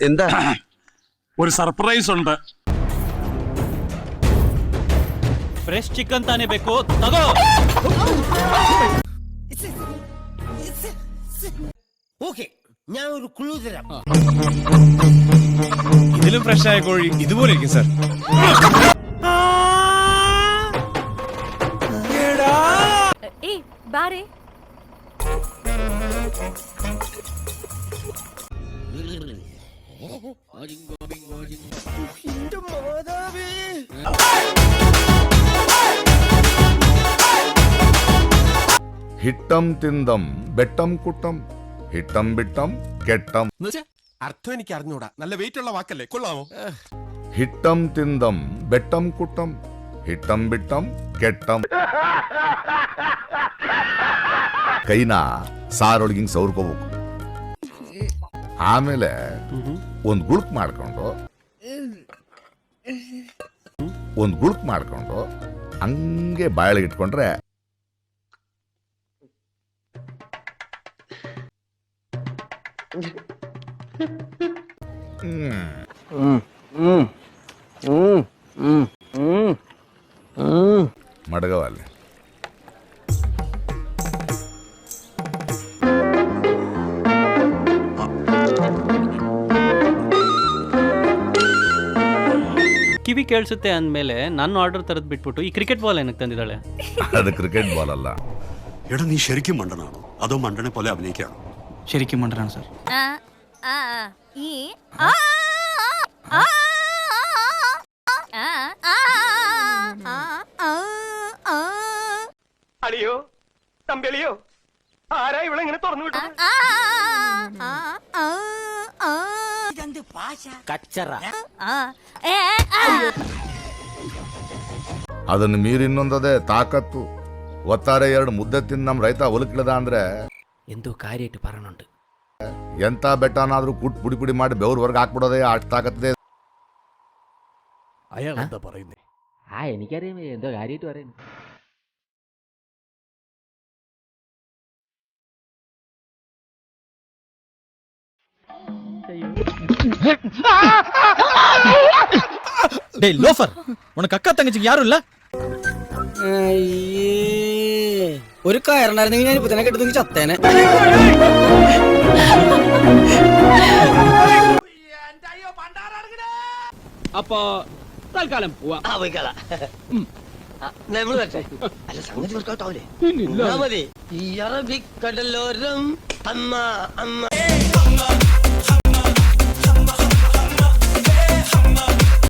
എന്താ? ഒരു സർപ്രൈസ് ഉണ്ട്. ಫ್ರೆಶ್ ಚಿಕನ್ ತಾನೇ ಬೇಕು, ತಗೋ. ഓക്കേ, ഞാൻ ഒരു ക്ലൂ തരാം. ഇതിലും ഫ്രഷ് ആയ കോഴി ഇതുപോലെ ഇരിക്കും സാർ. ഏയ് ബാരേ. ഹിട്ടം തിന്തം ബെട്ടം കുട്ടം ഹിട്ടം ബിട്ടം കെട്ടം. അർത്ഥം എനിക്ക് അറിഞ്ഞൂടാ. നല്ല വെയിറ്റ് ഉള്ള വാക്കല്ലേ, കൊള്ളാമോ? ഹിട്ടം തിന്തം ബെട്ടം കുട്ടം ಹಿಟ್ಟಂ ಬಿಟ್ಟಂ ಕೆಟ್ಟಂ ಕೈನ ಸಾರೊಳಗಿಂಗ್ ಸವರ್ಕೋಬೇಕು. ಆಮೇಲೆ ಒಂದ್ ಗುಳುಕ್ ಮಾಡ್ಕೊಂಡು ಹಂಗೆ ಬಾಯಿಗೆ ಇಟ್ಕೊಂಡ್ರೆ ಮಡಗವಲ್ಲ. ಕಿವಿ ಕೇಳಿಸುತ್ತೆ ಅಂದಮೇಲೆ ನನ್ನ ಆರ್ಡರ್ ತರದ್ ಬಿಟ್ಬಿಟ್ಟು ಈ ಕ್ರಿಕೆಟ್ ಬಾಲ್ ಏನಕ್ಕೆ ತಂದಿದ್ದಾಳೆ? അത് ക്രിക്കറ്റ് ബോൾ അല്ല. എടാ നീ ശരിക്കും മണ്ടനാണോ അതോ മണ്ടനെ പോലെ അഭിനയിക്കാണോ? ശരിക്കും മണ്ടനാണ് സാർ. അളിയോ തമ്പിളിയോ ആരാ ഇവിടെ ഇങ്ങനെ തുറന്നു വിട്ടു? ಅದನ್ನು ಮೀರಿ ಇನ್ನೊಂದದೇ ತಾಕತ್ತು. ಒತ್ತಾರೆ 2 ಮುದ್ದೆ ತಿಂದು ನಮ್ಮ ರೈತ ಹೊಲಕ್ಕಿಳದ ಅಂದ್ರೆ എന്തോ കാര്യമായിട്ട് പറഞ്ഞുണ്ട്. ಎಂತ ಬೆಟ್ಟನಾದ್ರೂ ಕುಟ್ ಪುಡಿ ಪುಡಿ ಮಾಡಿ ಬೆವ್ರ ಹೊರಗೆ ಹಾಕ್ಬಿಡೋದೇ ಅಷ್ಟು ತಾಕತ್ತಿದೆ. അയാൾ എന്താ പറയുന്നേ? എനിക്കറിയാം എന്തോ കാര്യമായിട്ട് പറയുന്നു. டேய் லோஃபர், உனக்கு அக்கா தங்கச்சிக்கு யாரும் இல்ல? ഒരു കയറുണ്ടായിരുന്നെങ്കിൽ ഞാൻ ഇപ്പൊ തന്നെ കെട്ടുന്നെങ്കിൽ ചത്തേനെ. അപ്പൊ തൽക്കാലം പോവാ. അല്ല സംഗതി വർക്കൗട്ടാവൂലേ? മതി. ഈ അറബിക്കടലോരം അമ്മ അമ്മ